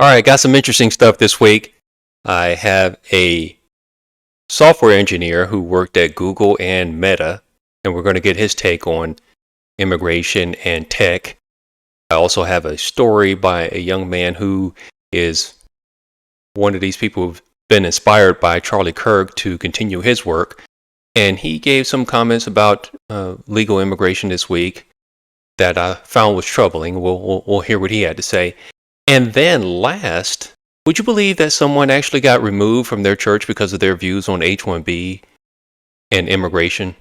All right, got some interesting stuff this week. I have a software engineer who worked at Google and Meta, and we're going to get his take on immigration and tech. I also have a story by a young man who is one of these people who've been inspired by Charlie Kirk to continue his work. And he gave some comments about legal immigration this week that I found was troubling. We'll hear what he had to say. And then last, would you believe that someone actually got removed from their church because of their views on H1B and immigration?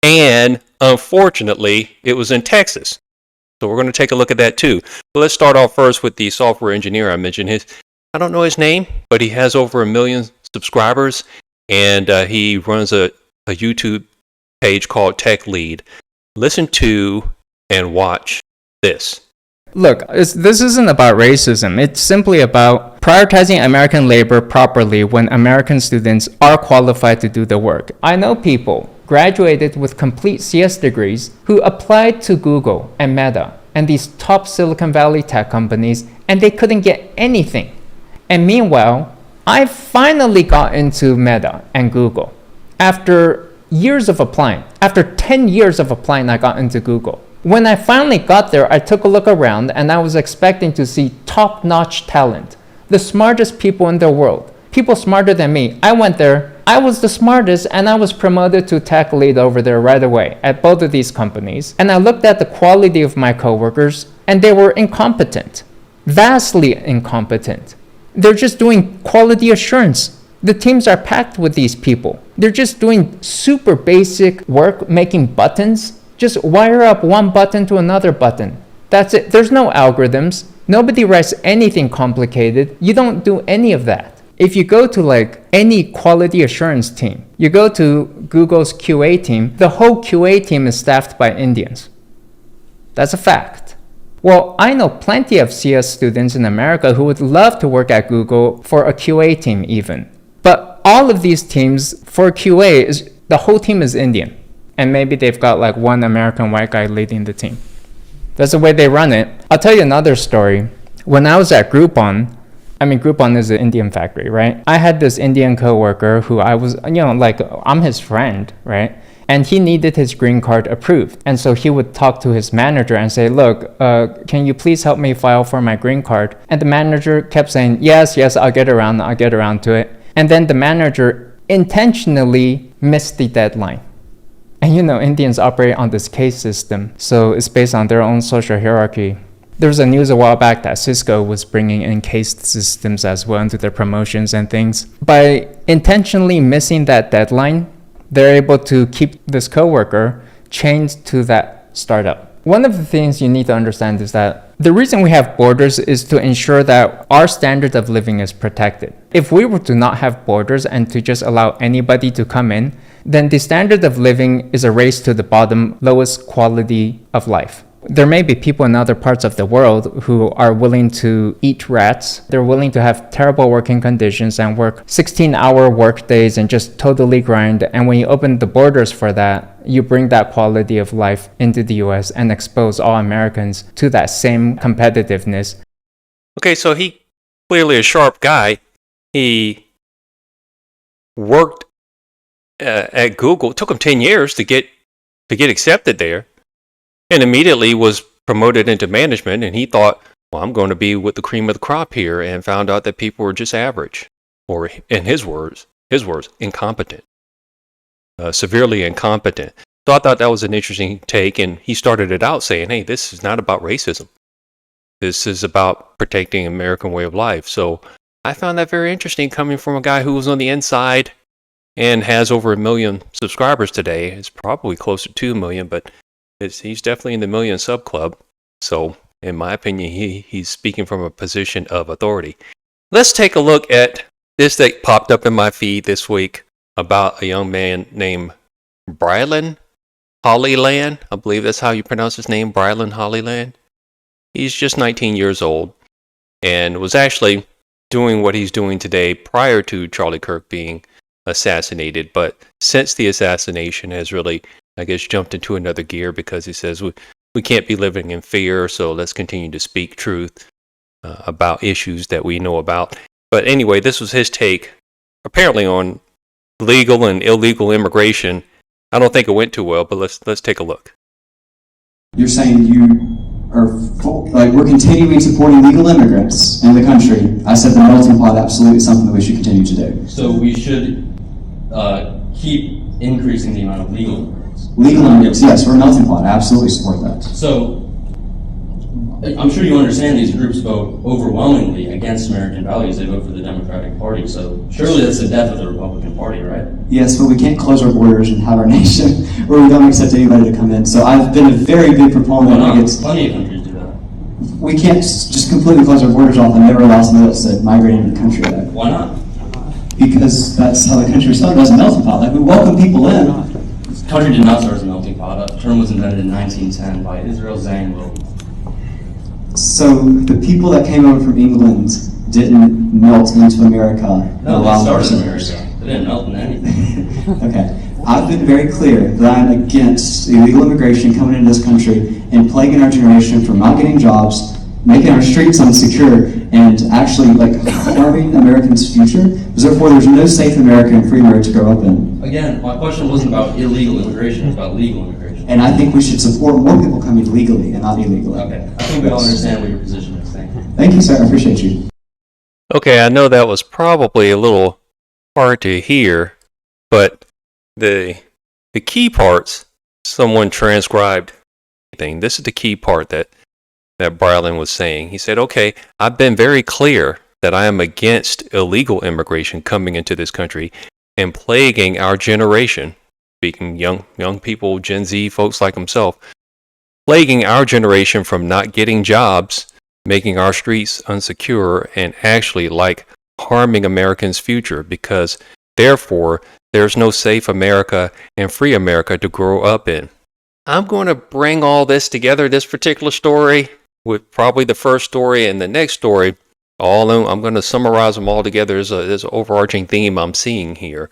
And unfortunately, it was in Texas. So we're going to take a look at that too. But let's start off first with the software engineer I mentioned. I don't know his name, but he has over 1 million subscribers, and he runs a YouTube page called Tech Lead. Listen to and watch this. Look, this isn't about racism. It's simply about prioritizing American labor properly when American students are qualified to do the work. I know people graduated with complete CS degrees who applied to Google and Meta and these top Silicon Valley tech companies, and they couldn't get anything. And meanwhile, I finally got into Meta and Google. After years of applying, after 10 years of applying, I got into Google. When I finally got there, I took a look around and I was expecting to see top-notch talent, the smartest people in the world, people smarter than me. I went there, I was the smartest, and I was promoted to tech lead over there right away at both of these companies. And I looked at the quality of my coworkers and they were incompetent, vastly incompetent. They're just doing quality assurance. The teams are packed with these people. They're just doing super basic work, making buttons. Just wire up one button to another button. That's it. There's no algorithms. Nobody writes anything complicated. You don't do any of that. If you go to like any quality assurance team, you go to Google's QA team, the whole QA team is staffed by Indians. That's a fact. Well, I know plenty of CS students in America who would love to work at Google for a QA team even. But all of these teams for QA, the whole team is Indian. And maybe they've got like one American white guy leading the team. That's the way they run it. I'll tell you another story. When I was at Groupon, Groupon is an Indian factory, right? I had this Indian coworker who I was, I'm his friend, right? And he needed his green card approved. And so he would talk to his manager and say, look, can you please help me file for my green card? And the manager kept saying, yes, I'll get around to it. And then the manager intentionally missed the deadline. And Indians operate on this case system, so it's based on their own social hierarchy. There was a news a while back that Cisco was bringing in case systems as well into their promotions and things. By intentionally missing that deadline, they're able to keep this coworker chained to that startup. One of the things you need to understand is that the reason we have borders is to ensure that our standard of living is protected. If we were to not have borders and to just allow anybody to come in, then the standard of living is a race to the bottom, lowest quality of life. There may be people in other parts of the world who are willing to eat rats. They're willing to have terrible working conditions and work 16-hour work days and just totally grind. And when you open the borders for that, you bring that quality of life into the US and expose all Americans to that same competitiveness. Okay, so he clearly a sharp guy. He worked at Google. It took him 10 years to get accepted there. And immediately was promoted into management, and he thought, well, I'm going to be with the cream of the crop here, and found out that people were just average, or in his words, incompetent, severely incompetent. So I thought that was an interesting take, and he started it out saying, hey, this is not about racism. This is about protecting American way of life. So I found that very interesting coming from a guy who was on the inside and has over 1 million subscribers today. It's probably close to 2 million, but he's definitely in the million sub club. So in my opinion, he's speaking from a position of authority. Let's take a look at this that popped up in my feed this week about a young man named Brilyn Hollyhand. I believe that's how you pronounce his name, Brilyn Hollyhand. He's just 19 years old and was actually doing what he's doing today prior to Charlie Kirk being assassinated. But since the assassination has really, I guess, jumped into another gear, because he says we can't be living in fear, so let's continue to speak truth. about issues that we know about. But anyway, this was his take, apparently, on legal and illegal immigration. I don't think it went too well, but let's take a look. You're saying you are we're continuing supporting legal immigrants in the country. I said the melting pot absolutely is something that we should continue to do. So we should keep increasing the amount of legal immigrants. Legal immigrants, yes, we're a melting pot. I absolutely support that. So I'm sure you understand these groups vote overwhelmingly against American values. They vote for the Democratic Party. So surely that's the death of the Republican Party, right? Yes, but we can't close our borders and have our nation where we don't accept anybody to come in. So I've been a very big proponent against... Plenty of countries do that. We can't just completely close our borders off and never allow somebody else to migrate into the country. Why not? Because that's how the country started, as a melting pot. Like, we welcome people in. The country did not start as a melting pot. The term was invented in 1910 by Israel Zangwill. So the people that came over from England didn't melt into America. No, they started in America. They didn't melt into anything. Okay. I've been very clear that I'm against illegal immigration coming into this country and plaguing our generation from not getting jobs, making our streets unsecure, and actually harming Americans' future. Because therefore there's no safe America and free America to grow up in. Again, my question wasn't about illegal immigration, it was about legal immigration. And I think we should support more people coming legally and not illegally. Okay, I think we all understand what your position is. Thank you. Thank you, sir. I appreciate you. Okay, I know that was probably a little hard to hear, but the key parts, someone transcribed. This is the key part that Brilyn was saying. He said, okay, I've been very clear that I am against illegal immigration coming into this country and plaguing our generation, speaking young people, Gen Z folks like himself, plaguing our generation from not getting jobs, making our streets unsecure, and actually harming Americans' future, because therefore there's no safe America and free America to grow up in. I'm going to bring all this together, this particular story, with probably the first story and the next story. I'm going to summarize them all together. There's an overarching theme I'm seeing here.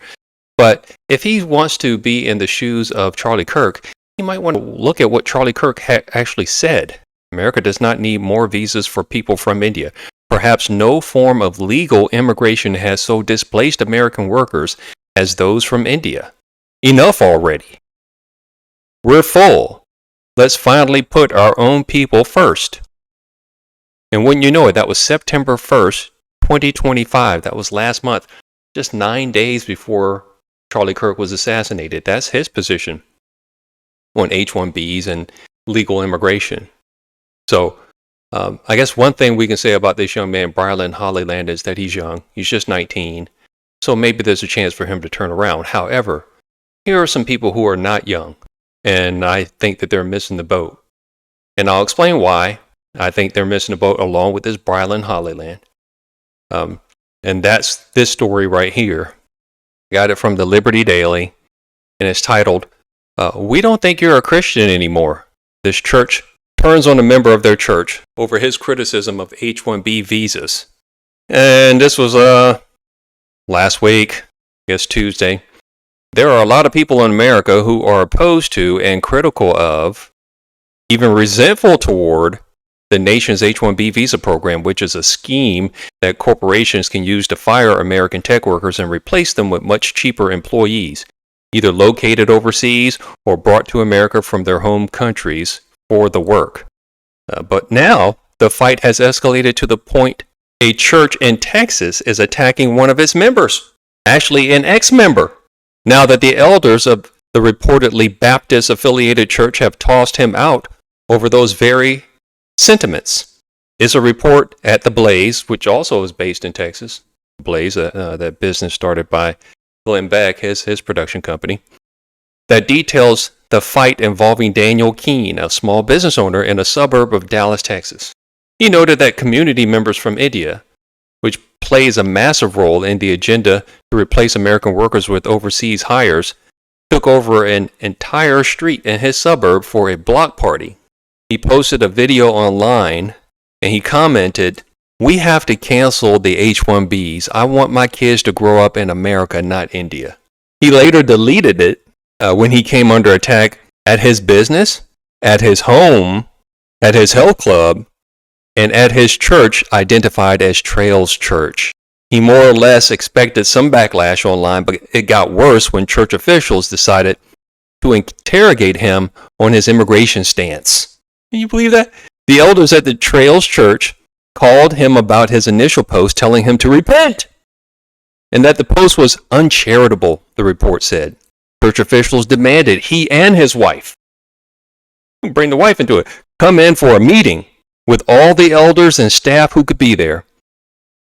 But if he wants to be in the shoes of Charlie Kirk, he might want to look at what Charlie Kirk actually said. America does not need more visas for people from India. Perhaps no form of legal immigration has so displaced American workers as those from India. Enough already. We're full. Let's finally put our own people first. And wouldn't you know it, that was September 1st, 2025. That was last month, just 9 days before Charlie Kirk was assassinated. That's his position on H1Bs and legal immigration. So I guess one thing we can say about this young man, Brilyn Hollyhand, is that he's young. He's just 19. So maybe there's a chance for him to turn around. However, here are some people who are not young, and I think that they're missing the boat. And I'll explain why I think they're missing the boat along with this Brilyn Hollyhand. And that's this story right here. Got it from the Liberty Daily, and it's titled, "We don't think you're a Christian anymore. This church turns on a member of their church over his criticism of H1B visas." And this was last week, I guess Tuesday. There are a lot of people in America who are opposed to and critical of, even resentful toward, the nation's H1B visa program, which is a scheme that corporations can use to fire American tech workers and replace them with much cheaper employees, either located overseas or brought to America from their home countries for the work. But now the fight has escalated to the point a church in Texas is attacking one of its members, actually an ex-member, now that the elders of the reportedly Baptist-affiliated church have tossed him out over those very sentiments. It's a report at The Blaze, which also is based in Texas. Blaze, that business started by Glenn Beck, his production company, that details the fight involving Daniel Keene, a small business owner in a suburb of Dallas, Texas. He noted that community members from India, which plays a massive role in the agenda to replace American workers with overseas hires, took over an entire street in his suburb for a block party. He posted a video online and he commented, "We have to cancel the H1Bs. I want my kids to grow up in America, not India." He later deleted it when he came under attack at his business, at his home, at his health club, and at his church identified as Trails Church. He more or less expected some backlash online, but it got worse when church officials decided to interrogate him on his immigration stance. Can you believe that? The elders at the Trails Church called him about his initial post, telling him to repent, and that the post was uncharitable, the report said. Church officials demanded he and his wife, bring the wife into it, come in for a meeting with all the elders and staff who could be there.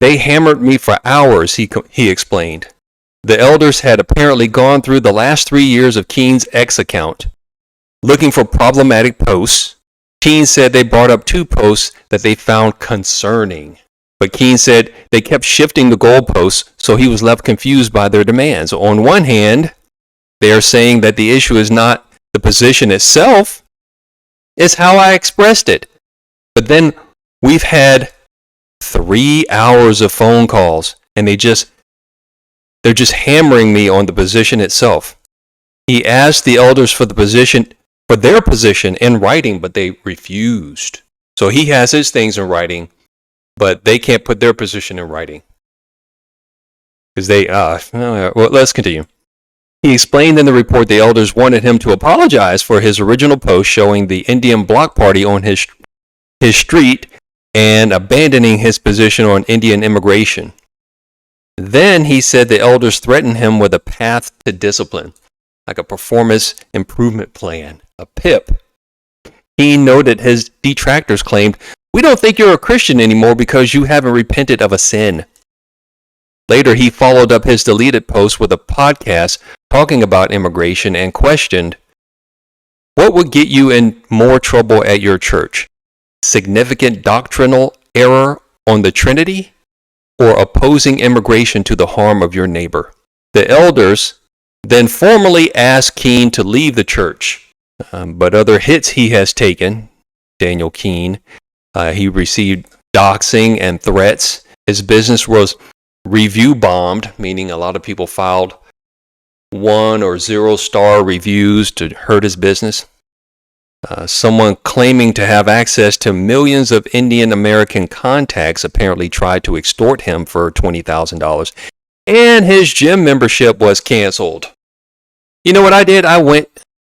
They hammered me for hours, he explained. The elders had apparently gone through the last 3 years of Keen's X account, looking for problematic posts. Keen said they brought up 2 posts that they found concerning. But Keen said they kept shifting the goalposts, so he was left confused by their demands. On one hand, they are saying that the issue is not the position itself, it's how I expressed it. But then we've had 3 hours of phone calls, and they're just hammering me on the position itself. He asked the elders for their position in writing, but they refused. So he has his things in writing, but they can't put their position in writing. Because well, let's continue. He explained in the report the elders wanted him to apologize for his original post showing the Indian bloc party on his street and abandoning his position on Indian immigration. Then he said the elders threatened him with a path to discipline, like a performance improvement plan, a PIP. He noted his detractors claimed, "We don't think you're a Christian anymore because you haven't repented of a sin." Later, he followed up his deleted post with a podcast talking about immigration and questioned, "What would get you in more trouble at your church? Significant doctrinal error on the Trinity, or opposing immigration to the harm of your neighbor?" The elders then formally asked Keen to leave the church. But other hits he has taken, Daniel Keen, he received doxing and threats. His business was review bombed, meaning a lot of people filed 1 or 0-star reviews to hurt his business. Someone claiming to have access to millions of Indian American contacts apparently tried to extort him for $20,000, and his gym membership was canceled. You know what I did? I went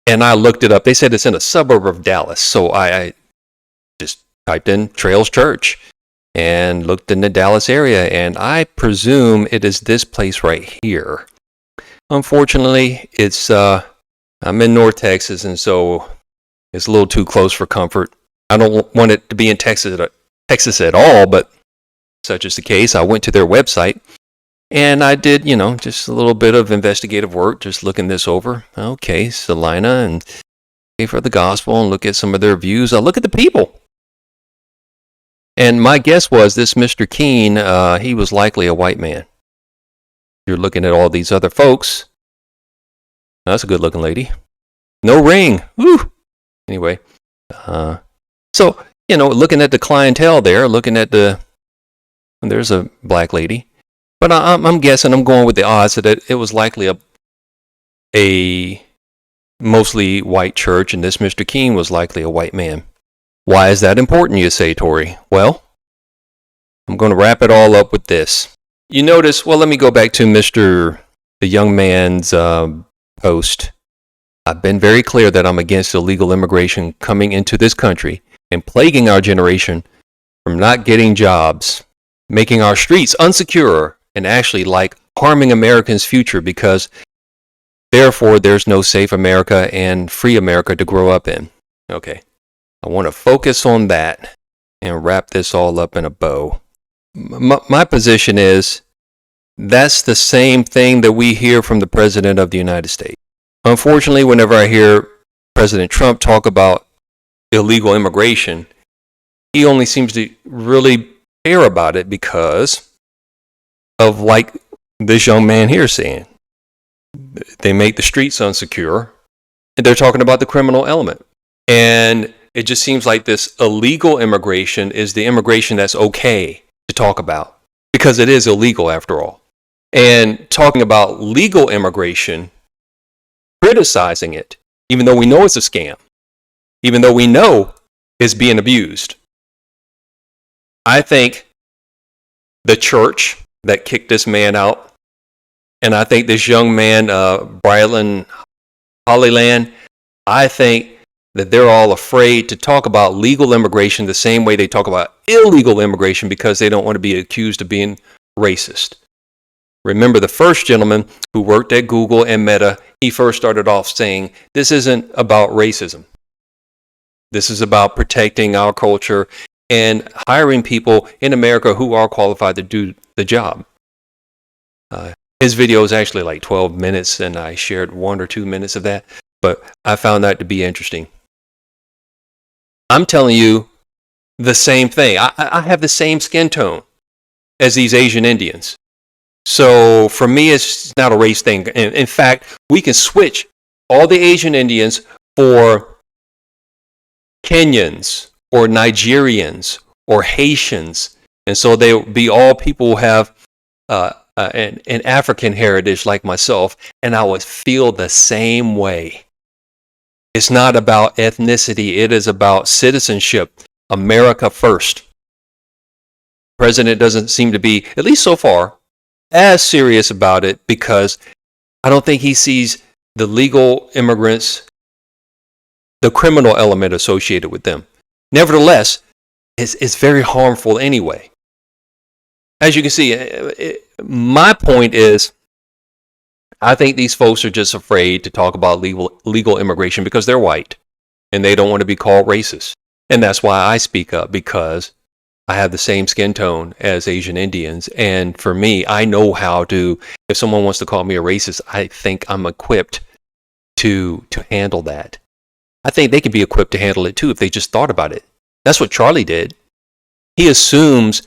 and I looked it up. They said it's in a suburb of Dallas, so I just typed in Trails Church and looked in the Dallas area, and I presume it is this place right here. Unfortunately, I'm in North Texas, and so it's a little too close for comfort. I don't want it to be in Texas at all, but such is the case. I went to their website, and I did, just a little bit of investigative work, just looking this over. Okay, Salina, and pray for the gospel, and look at some of their views. I look at the people. And my guess was this Mr. Keen, he was likely a white man. You're looking at all these other folks. That's a good-looking lady. No ring. Woo! Anyway, so, looking at the clientele there, there's a black lady. But I'm guessing, I'm going with the odds that it was likely a mostly white church, and this Mr. Keen was likely a white man. Why is that important, you say, Tori? Well, I'm going to wrap it all up with this. You notice, let me go back to the young man's post. I've been very clear that I'm against illegal immigration coming into this country and plaguing our generation from not getting jobs, making our streets unsecure, and actually harming Americans' future, because therefore there's no safe America and free America to grow up in. Okay, I want to focus on that and wrap this all up in a bow. My position is that's the same thing that we hear from the President of the United States. Unfortunately, whenever I hear President Trump talk about illegal immigration, he only seems to really care about it because of this young man here saying. They make the streets unsecure, and they're talking about the criminal element. And it just seems like this illegal immigration is the immigration that's okay to talk about, because it is illegal after all. And talking about legal immigration, criticizing it, even though we know it's a scam, even though we know it's being abused. I think the church that kicked this man out, and I think this young man, Brilyn, Hollyhand, I think that they're all afraid to talk about legal immigration the same way they talk about illegal immigration because they don't want to be accused of being racist. Remember, the first gentleman who worked at Google and Meta, he first started off saying, this isn't about racism. This is about protecting our culture and hiring people in America who are qualified to do the job. His video is actually like 12 minutes, and I shared 1 or 2 minutes of that, but I found that to be interesting. I'm telling you the same thing. I have the same skin tone as these Asian Indians. So for me, it's not a race thing. In fact, we can switch all the Asian Indians for Kenyans or Nigerians or Haitians. And so they will be all people who have an African heritage like myself, and I would feel the same way. It's not about ethnicity. It is about citizenship. America first. The president doesn't seem to be, at least so far, as serious about it because I don't think he sees the legal immigrants, the criminal element associated with them. Nevertheless, it's very harmful anyway. As you can see, my point is, I think these folks are just afraid to talk about legal immigration because they're white and they don't want to be called racist. And that's why I speak up, because I have the same skin tone as Asian Indians. And for me, I know how to, if someone wants to call me a racist, I think I'm equipped to handle that. I think they can be equipped to handle it too if they just thought about it. That's what Charlie did. He assumes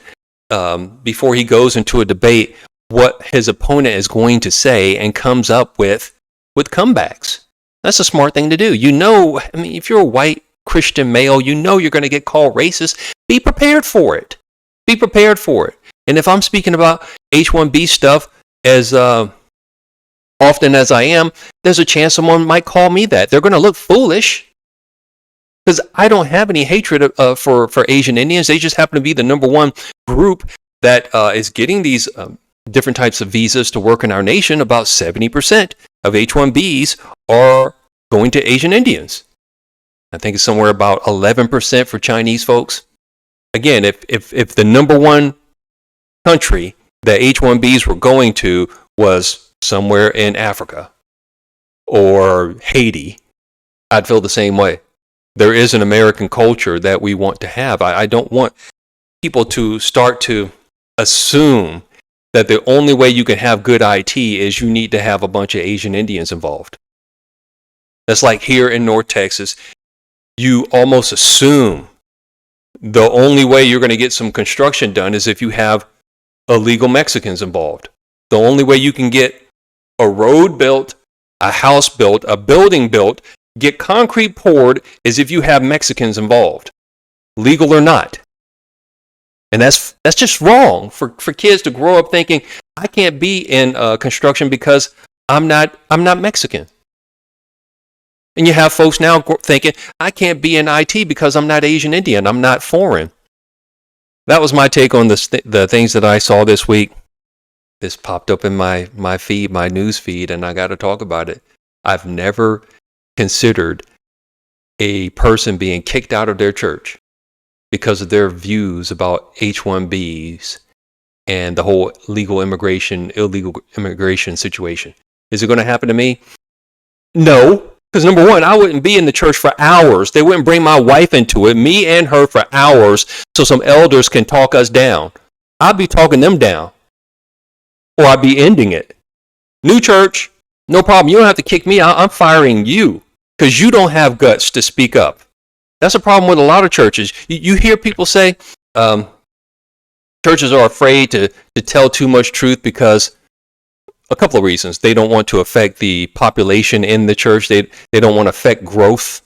before he goes into a debate what his opponent is going to say and comes up with comebacks. That's a smart thing to do. You know, I mean, if you're a white Christian male, you know you're going to get called racist. Be prepared for it. Be prepared for it. And if I'm speaking about H1B stuff as often as I am, there's a chance someone might call me that. They're going to look foolish because I don't have any hatred for Asian Indians. They just happen to be the number one group that is getting these different types of visas to work in our nation. About 70% of H1Bs are going to Asian Indians. I think it's somewhere about 11% for Chinese folks. Again, if the number one country that H1Bs were going to was somewhere in Africa or Haiti, I'd feel the same way. There is an American culture that we want to have. I don't want people to start to assume that the only way you can have good IT is you need to have a bunch of Asian Indians involved. That's like here in North Texas, you almost assume the only way you're going to get some construction done is if you have illegal Mexicans involved. The only way you can get a road built, a house built, a building built, get concrete poured is if you have Mexicans involved, legal or not. And that's just wrong for kids to grow up thinking I can't be in construction because I'm not Mexican. And you have folks now thinking I can't be in IT because I'm not Asian Indian, I'm not foreign. That was my take on the things that I saw this week. This popped up in my feed, my news feed, and I got to talk about it. I've never considered a person being kicked out of their church because of their views about H1Bs and the whole illegal immigration situation. Is it going to happen to me? No, because number one, I wouldn't be in the church for hours. They wouldn't bring my wife into it, me and her, for hours so some elders can talk us down. I'd be talking them down, or I'd be ending it. New church, no problem. You don't have to kick me out. I'm firing you because you don't have guts to speak up. That's a problem with a lot of churches. You hear people say churches are afraid to tell too much truth because a couple of reasons. They don't want to affect the population in the church. They don't want to affect growth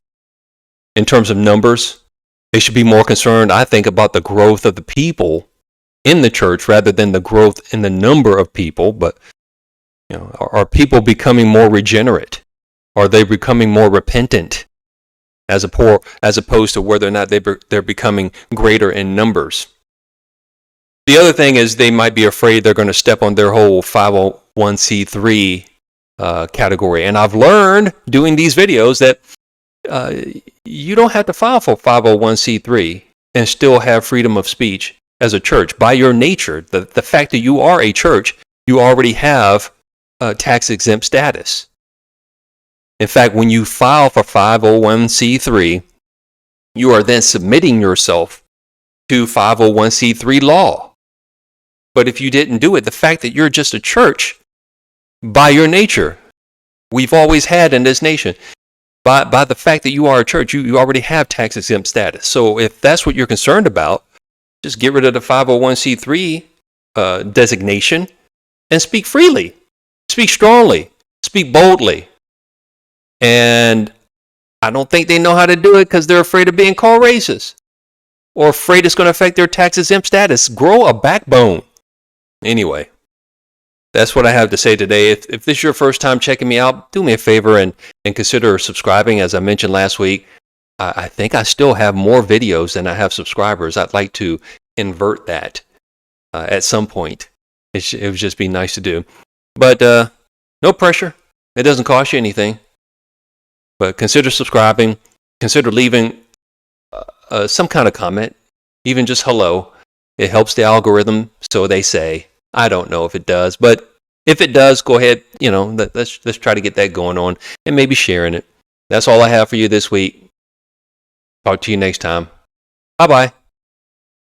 in terms of numbers. They should be more concerned, I think, about the growth of the people in the church rather than the growth in the number of people. But you know, are people becoming more regenerate? Are they becoming more repentant? As opposed to whether or not they're becoming greater in numbers. The other thing is they might be afraid they're going to step on their whole 501c3 category. And I've learned doing these videos that you don't have to file for 501c3 and still have freedom of speech as a church. By your nature, the fact that you are a church, you already have tax exempt status. In fact, when you file for 501c3, you are then submitting yourself to 501c3 law. But if you didn't do it, the fact that you're just a church, by your nature, we've always had in this nation, by the fact that you are a church, you already have tax exempt status. So if that's what you're concerned about, just get rid of the 501c3 designation and speak freely, speak strongly, speak boldly. And I don't think they know how to do it because they're afraid of being called racist or afraid it's going to affect their tax exempt status. Grow a backbone. Anyway, that's what I have to say today. If this is your first time checking me out, do me a favor and consider subscribing. As I mentioned last week, I think I still have more videos than I have subscribers. I'd like to invert that at some point. It would just be nice to do. But no pressure. It doesn't cost you anything. But consider subscribing. Consider leaving some kind of comment, even just hello. It helps the algorithm, so they say. I don't know if it does, but if it does, go ahead. Let's try to get that going on and maybe sharing it. That's all I have for you this week. Talk to you next time. Bye-bye.